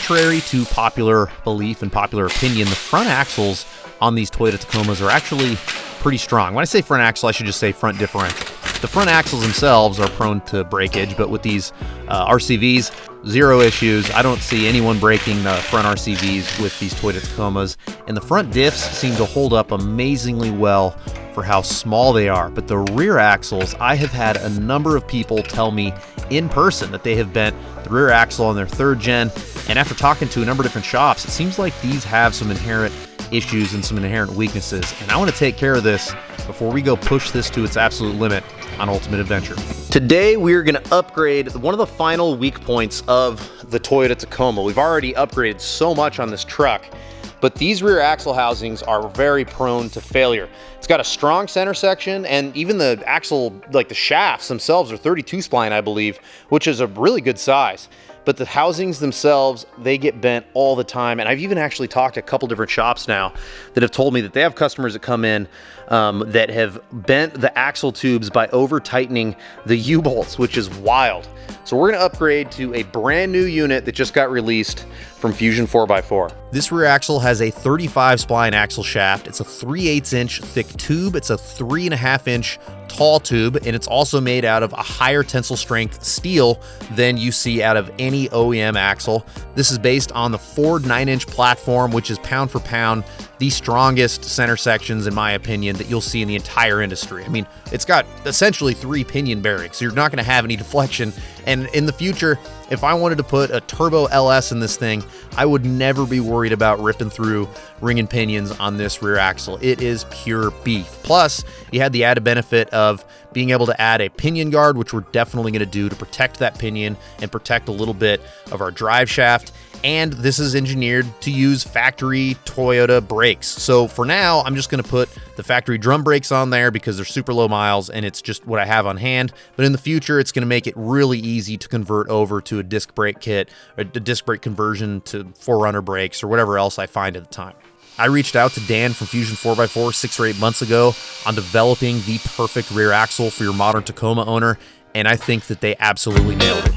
contrary to popular belief and popular opinion, the front axles on these Toyota Tacomas are actually pretty strong. When I say front axle, I should just say front differential. The front axles themselves are prone to breakage, but with these RCVs, zero issues. I don't see anyone breaking the front RCVs with these Toyota Tacomas, and the front diffs seem to hold up amazingly well for how small they are. But the rear axles, I have had a number of people tell me in person that they have bent the rear axle on their 3rd gen, and after talking to a number of different shops, it seems like these have some inherent issues and some inherent weaknesses, and I want to take care of this before we go push this to its absolute limit on Ultimate Adventure. Today we're going to upgrade one of the final weak points of the Toyota Tacoma. We've already upgraded so much on this truck, but these rear axle housings are very prone to failure. It's got a strong center section, and even the axle, like the shafts themselves, are 32 spline, I believe, which is a really good size. But the housings themselves, they get bent all the time. And I've even actually talked to a couple different shops now that have told me that they have customers that come in that have bent the axle tubes by over tightening the U-bolts, which is wild. So we're gonna upgrade to a brand new unit that just got released from Fusion 4x4. This rear axle has a 35 spline axle shaft. It's a 3/8 inch thick tube. It's a 3.5 inch tall tube, and it's also made out of a higher tensile strength steel than you see out of any OEM axle. This is based on the Ford 9-inch platform, which is pound for pound the strongest center sections, in my opinion, that you'll see in the entire industry. I mean, it's got essentially 3 pinion bearings, so you're not going to have any deflection. And in the future, if I wanted to put a turbo LS in this thing, I would never be worried about ripping through ring and pinions on this rear axle. It is pure beef. Plus, you had the added benefit of being able to add a pinion guard, which we're definitely going to do to protect that pinion and protect a little bit of our drive shaft. And this is engineered to use factory Toyota brakes. So for now, I'm just going to put the factory drum brakes on there because they're super low miles and it's just what I have on hand. But in the future, it's going to make it really easy to convert over to a disc brake kit, or a disc brake conversion to 4Runner brakes, or whatever else I find at the time. I reached out to Dan from Fusion 4x4 6 or 8 months ago on developing the perfect rear axle for your modern Tacoma owner, and I think that they absolutely nailed it.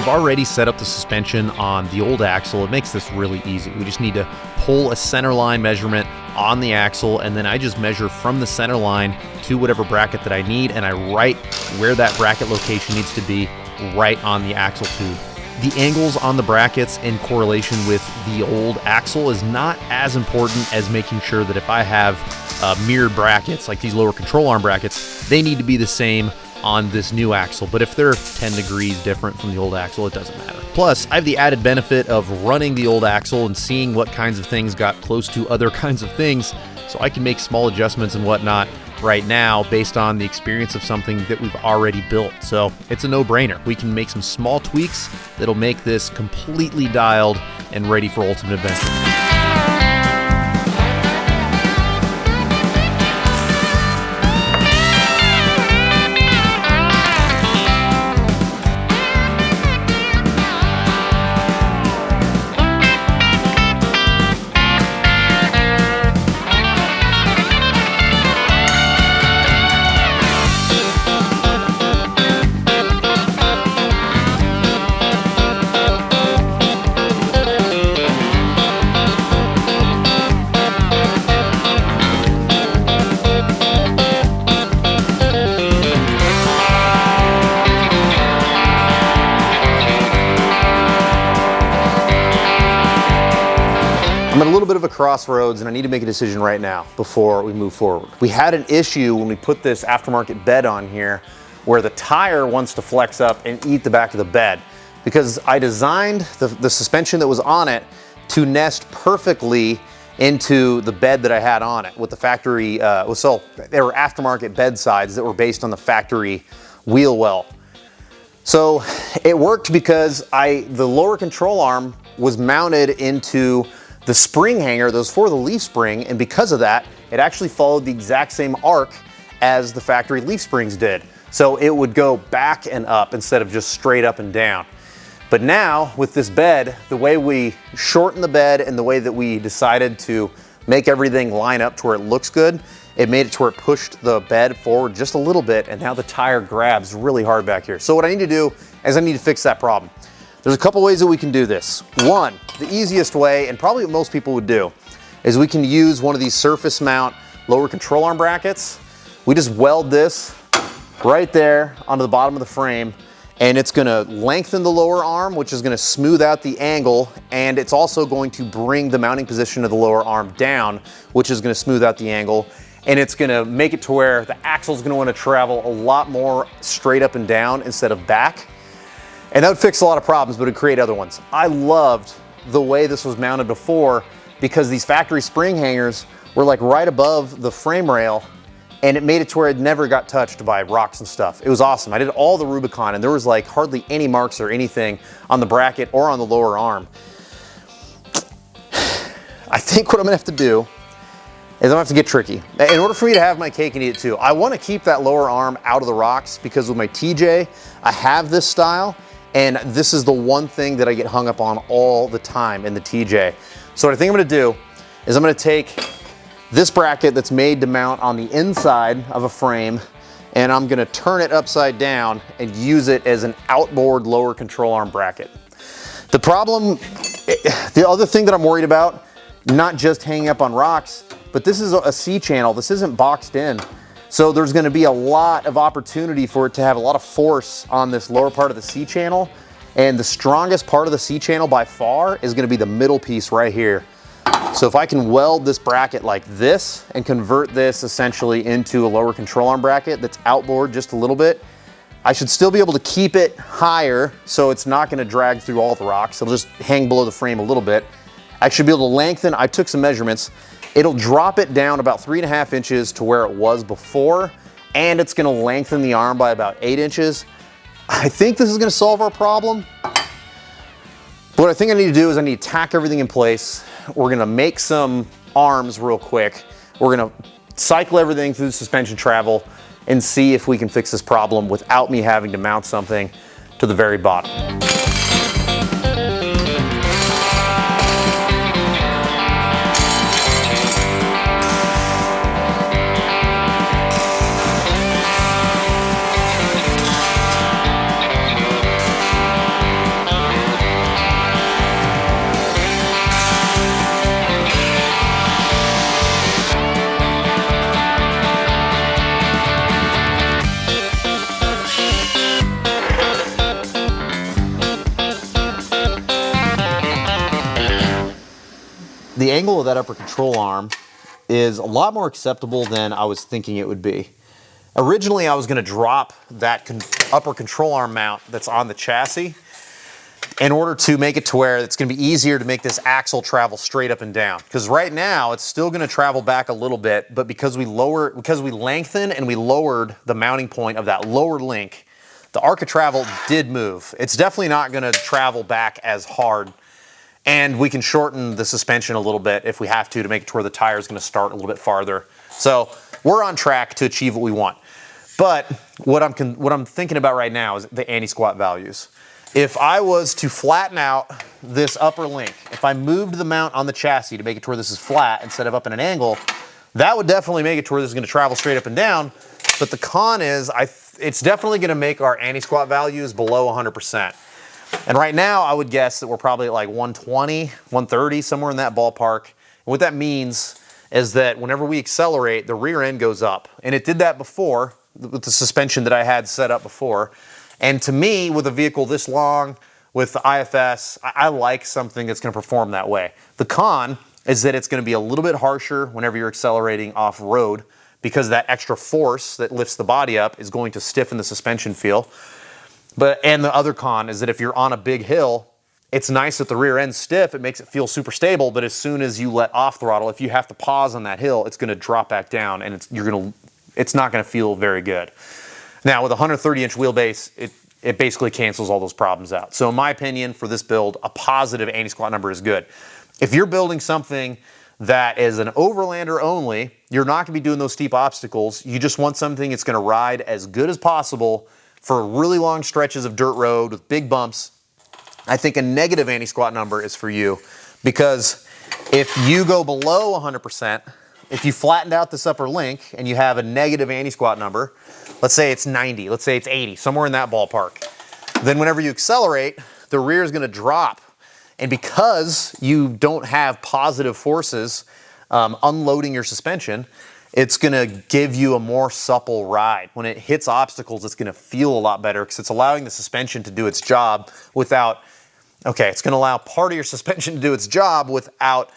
Already set up the suspension on the old axle, it makes this really easy. We just need to pull a center line measurement on the axle, and then I just measure from the center line to whatever bracket that I need, and I write where that bracket location needs to be right on the axle tube. The angles on the brackets in correlation with the old axle is not as important as making sure that if I have mirrored brackets, like these lower control arm brackets, they need to be the same on this new axle. But if they're 10 degrees different from the old axle, it doesn't matter. Plus, I have the added benefit of running the old axle and seeing what kinds of things got close to other kinds of things, so I can make small adjustments and whatnot right now based on the experience of something that we've already built. So it's a no-brainer. We can make some small tweaks that'll make this completely dialed and ready for Ultimate Adventure. I'm at a little bit of a crossroads and I need to make a decision right now before we move forward. We had an issue when we put this aftermarket bed on here where the tire wants to flex up and eat the back of the bed because I designed the suspension that was on it to nest perfectly into the bed that I had on it with the factory, so they were aftermarket bed sides that were based on the factory wheel well. So it worked because the lower control arm was mounted into the spring hanger that was for the leaf spring, and because of that, it actually followed the exact same arc as the factory leaf springs did. So it would go back and up instead of just straight up and down. But now with this bed, the way we shortened the bed and the way that we decided to make everything line up to where it looks good, it made it to where it pushed the bed forward just a little bit, and now the tire grabs really hard back here. So what I need to do is I need to fix that problem. There's a couple ways that we can do this. One, the easiest way, and probably what most people would do, is we can use one of these surface mount lower control arm brackets. We just weld this right there onto the bottom of the frame, and it's gonna lengthen the lower arm, which is gonna smooth out the angle, and it's also going to bring the mounting position of the lower arm down, which is gonna smooth out the angle, and it's gonna make it to where the axle is gonna wanna travel a lot more straight up and down instead of back. And that would fix a lot of problems, but it'd create other ones. I loved the way this was mounted before because these factory spring hangers were like right above the frame rail, and it made it to where it never got touched by rocks and stuff. It was awesome. I did all the Rubicon and there was like hardly any marks or anything on the bracket or on the lower arm. I think what I'm gonna have to do is I'm gonna have to get tricky. In order for me to have my cake and eat it too, I wanna keep that lower arm out of the rocks because with my TJ, I have this style, and this is the one thing that I get hung up on all the time in the TJ. So what I think I'm gonna do is I'm gonna take this bracket that's made to mount on the inside of a frame, and I'm gonna turn it upside down and use it as an outboard lower control arm bracket. The problem, the other thing that I'm worried about, not just hanging up on rocks, but this is a C-channel, this isn't boxed in. So there's gonna be a lot of opportunity for it to have a lot of force on this lower part of the C-channel, and the strongest part of the C-channel by far is gonna be the middle piece right here. So if I can weld this bracket like this and convert this essentially into a lower control arm bracket that's outboard just a little bit, I should still be able to keep it higher so it's not gonna drag through all the rocks. It'll just hang below the frame a little bit. I should be able to lengthen, I took some measurements, it'll drop it down about 3.5 inches to where it was before, and it's gonna lengthen the arm by about 8 inches. I think this is gonna solve our problem. What I think I need to do is I need to tack everything in place. We're gonna make some arms real quick. We're gonna cycle everything through the suspension travel and see if we can fix this problem without me having to mount something to the very bottom. The angle of that upper control arm is a lot more acceptable than I was thinking it would be. Originally, I was gonna drop that upper control arm mount that's on the chassis in order to make it to where it's gonna be easier to make this axle travel straight up and down. Because right now, it's still gonna travel back a little bit, but because we lengthened and we lowered the mounting point of that lower link, the arc of travel did move. It's definitely not gonna travel back as hard. And we can shorten the suspension a little bit if we have to make it to where the tire is going to start a little bit farther. So we're on track to achieve what we want. But what I'm thinking about right now is the anti-squat values. If I was to flatten out this upper link, if I moved the mount on the chassis to make it to where this is flat instead of up in an angle, that would definitely make it to where this is going to travel straight up and down. But the con is it's definitely going to make our anti-squat values below 100%. And right now, I would guess that we're probably at like 120, 130, somewhere in that ballpark. And what that means is that whenever we accelerate, the rear end goes up. And it did that before with the suspension that I had set up before. And to me, with a vehicle this long, with the IFS, I like something that's going to perform that way. The con is that it's going to be a little bit harsher whenever you're accelerating off-road because that extra force that lifts the body up is going to stiffen the suspension feel. And the other con is that if you're on a big hill, it's nice that the rear end's stiff, it makes it feel super stable, but as soon as you let off throttle, if you have to pause on that hill, it's gonna drop back down and it's not gonna feel very good. Now with a 130-inch wheelbase, it basically cancels all those problems out. So in my opinion, for this build, a positive anti-squat number is good. If you're building something that is an overlander only, you're not gonna be doing those steep obstacles. You just want something that's gonna ride as good as possible for really long stretches of dirt road with big bumps. I think a negative anti-squat number is for you, because if you go below 100%, if you flattened out this upper link and you have a negative anti-squat number, let's say it's 90, let's say it's 80, somewhere in that ballpark, then whenever you accelerate, the rear is gonna drop. And because you don't have positive forces unloading your suspension, it's gonna give you a more supple ride. When it hits obstacles, it's gonna feel a lot better because it's allowing the suspension to do its job without, it's gonna allow part of your suspension to do its job without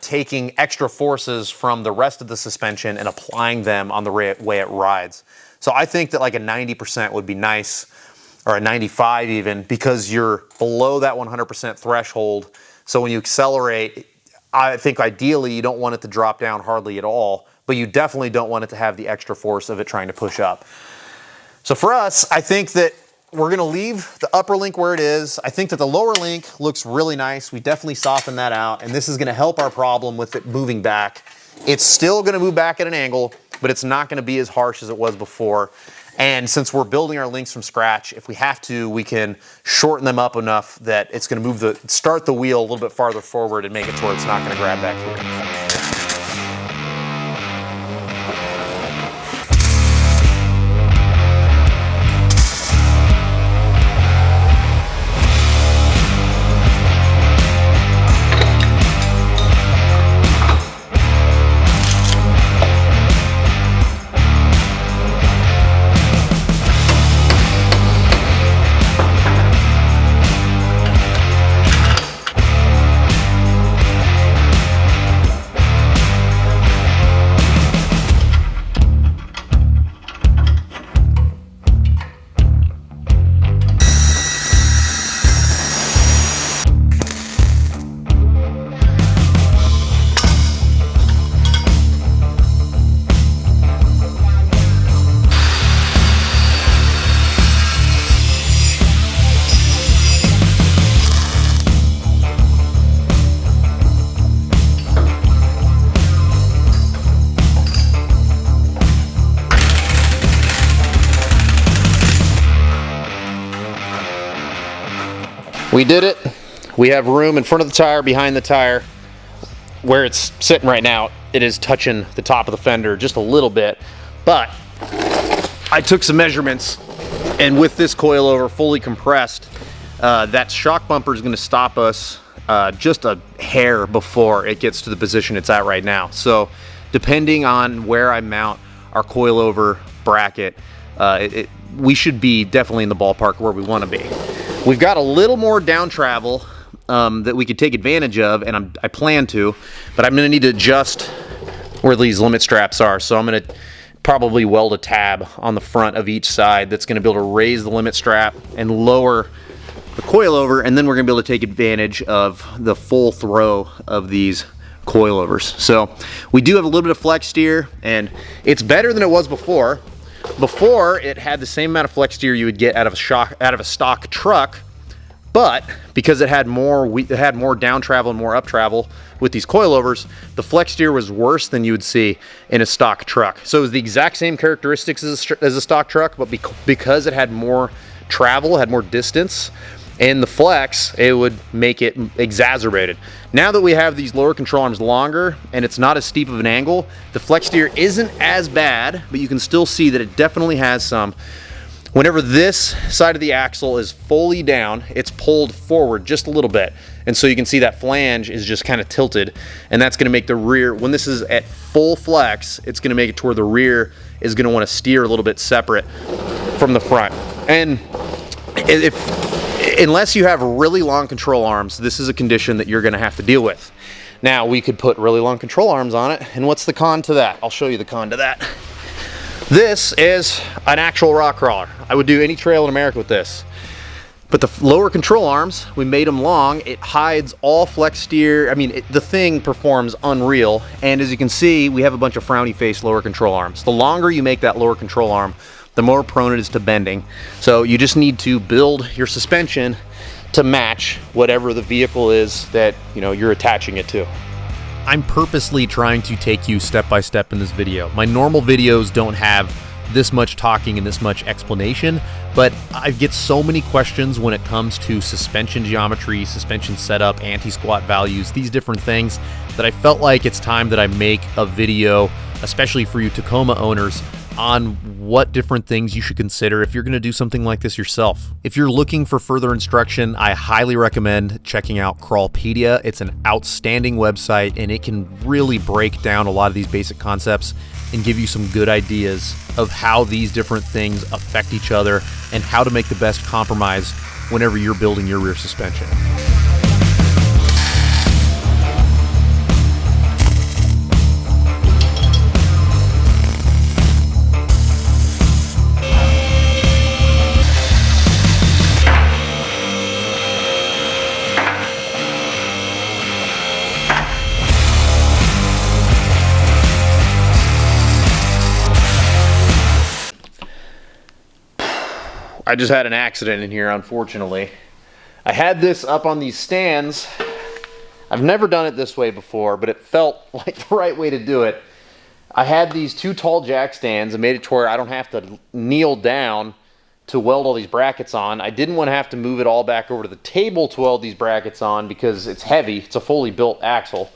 taking extra forces from the rest of the suspension and applying them on the way it rides. So I think that like a 90% would be nice, or a 95 even, because you're below that 100% threshold. So when you accelerate, I think ideally you don't want it to drop down hardly at all, but you definitely don't want it to have the extra force of it trying to push up. So for us, I think that we're gonna leave the upper link where it is. I think that the lower link looks really nice. We definitely softened that out, and this is gonna help our problem with it moving back. It's still gonna move back at an angle, but it's not gonna be as harsh as it was before. And since we're building our links from scratch, if we have to, we can shorten them up enough that it's gonna start the wheel a little bit farther forward and make it to where it's not gonna grab back here. We did it. We have room in front of the tire, behind the tire. Where it's sitting right now, it is touching the top of the fender just a little bit, but I took some measurements, and with this coilover fully compressed, that shock bumper is going to stop us just a hair before it gets to the position it's at right now. So depending on where I mount our coilover bracket, we should be definitely in the ballpark where we want to be. We've got a little more down travel that we could take advantage of, and I plan to, but I'm going to need to adjust where these limit straps are. So I'm going to probably weld a tab on the front of each side that's going to be able to raise the limit strap and lower the coilover, and then we're going to be able to take advantage of the full throw of these coilovers. So we do have a little bit of flex steer, and it's better than it was before. Before, it had the same amount of flex steer you would get out of a stock truck, but because it had more down travel and more up travel with these coilovers, the flex steer was worse than you would see in a stock truck. So it was the exact same characteristics as a stock truck, but because it had more travel, had more distance, and the flex, it would make it exacerbated. Now that we have these lower control arms longer and it's not as steep of an angle, the flex steer isn't as bad, but you can still see that it definitely has some. Whenever this side of the axle is fully down, it's pulled forward just a little bit. And so you can see that flange is just kind of tilted, and that's gonna make the rear, when this is at full flex, it's gonna make it to where the rear is gonna wanna steer a little bit separate from the front. And unless you have really long control arms, this is a condition that you're gonna have to deal with. Now, we could put really long control arms on it, and what's the con to that? I'll show you the con to that. This is an actual rock crawler. I would do any trail in America with this. But the lower control arms, we made them long. It hides all flex steer. I mean, the thing performs unreal. And as you can see, we have a bunch of frowny face lower control arms. The longer you make that lower control arm, the more prone it is to bending. So you just need to build your suspension to match whatever the vehicle is that you're attaching it to. I'm purposely trying to take you step by step in this video. My normal videos don't have this much talking and this much explanation, but I get so many questions when it comes to suspension geometry, suspension setup, anti-squat values, these different things, that I felt like it's time that I make a video, especially for you Tacoma owners, on what different things you should consider if you're going to do something like this yourself. If you're looking for further instruction, I highly recommend checking out Crawlpedia. It's an outstanding website, and it can really break down a lot of these basic concepts and give you some good ideas of how these different things affect each other and how to make the best compromise whenever you're building your rear suspension. I just had an accident in here, unfortunately. I had this up on these stands. I've never done it this way before, but it felt like the right way to do it. I had these two tall jack stands and made it to where I don't have to kneel down to weld all these brackets on. I didn't want to have to move it all back over to the table to weld these brackets on because it's heavy. It's a fully built axle.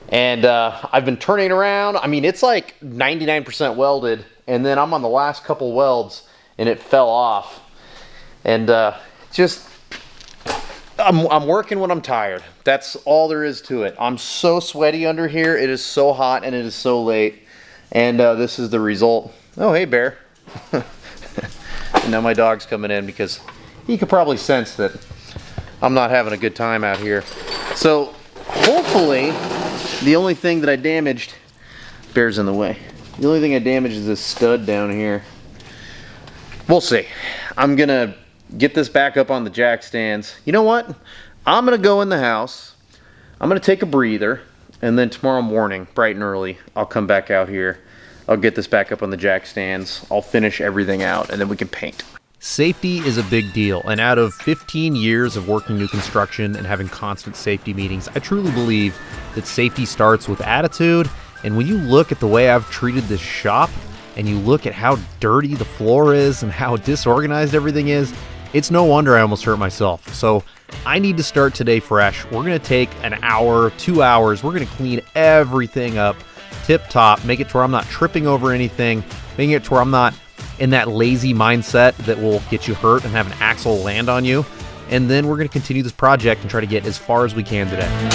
And I've been turning around. I mean, it's like 99% welded, and then I'm on the last couple welds and it fell off. And I'm working when I'm tired. That's all there is to it. I'm so sweaty under here. It is so hot and it is so late. And this is the result. Oh, hey, Bear. And now my dog's coming in because he could probably sense that I'm not having a good time out here. So hopefully the only thing that I damaged, Bear's in the way. The only thing I damaged is this stud down here. We'll see. I'm gonna get this back up on the jack stands. You know what? I'm gonna go in the house. I'm gonna take a breather, and then tomorrow morning, bright and early, I'll come back out here. I'll get this back up on the jack stands. I'll finish everything out, and then we can paint. Safety is a big deal, and out of 15 years of working new construction and having constant safety meetings, I truly believe that safety starts with attitude. And when you look at the way I've treated this shop, and you look at how dirty the floor is and how disorganized everything is, it's no wonder I almost hurt myself. So I need to start today fresh. We're gonna take an hour, 2 hours. We're gonna clean everything up tip top, make it to where I'm not tripping over anything, making it to where I'm not in that lazy mindset that will get you hurt and have an axle land on you. And then we're gonna continue this project and try to get as far as we can today.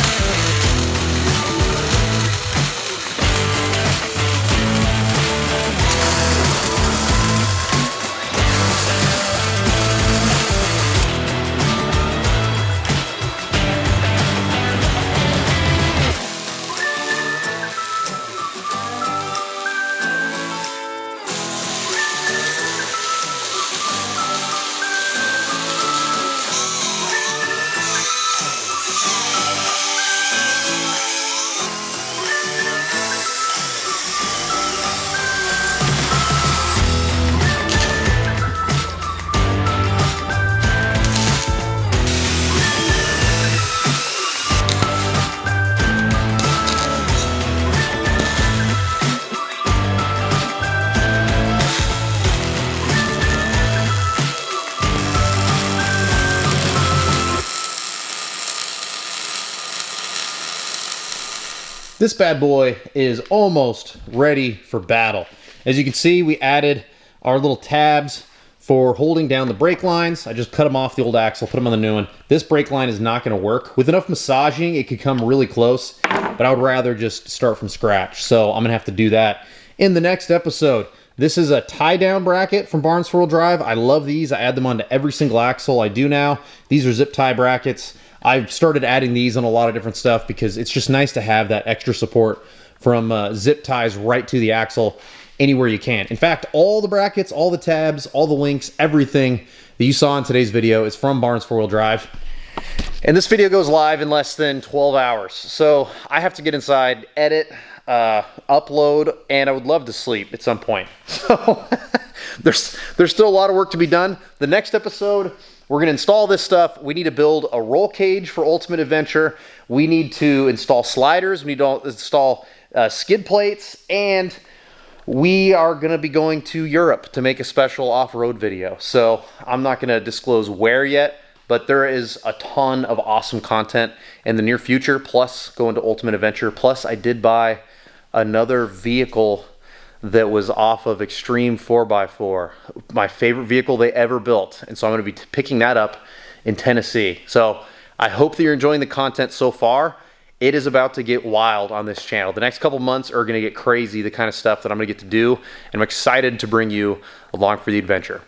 This bad boy is almost ready for battle. As you can see, we added our little tabs for holding down the brake lines. I just cut them off the old axle, put them on the new one. This brake line is not going to work. With enough massaging, it could come really close, but I would rather just start from scratch. So I'm going to have to do that in the next episode. This is a tie-down bracket from Barnes 4-wheel drive. I love these. I add them onto every single axle I do now. These are zip tie brackets. I've started adding these on a lot of different stuff because it's just nice to have that extra support from zip ties right to the axle anywhere you can. In fact, all the brackets, all the tabs, all the links, everything that you saw in today's video is from Barnes 4-wheel drive. And this video goes live in less than 12 hours. So I have to get inside, edit, upload, and I would love to sleep at some point. So there's still a lot of work to be done. The next episode, we're going to install this stuff. We need to build a roll cage for Ultimate Adventure. We need to install sliders. We need to install skid plates, and we are going to be going to Europe to make a special off-road video. So I'm not going to disclose where yet, but there is a ton of awesome content in the near future, plus going to Ultimate Adventure. Plus I did buy another vehicle that was off of Extreme 4x4, my favorite vehicle they ever built. And so I'm going to be picking that up in Tennessee. So I hope that you're enjoying the content so far. It is about to get wild on this channel. The next couple months are going to get crazy, the kind of stuff that I'm going to get to do. And I'm excited to bring you along for the adventure.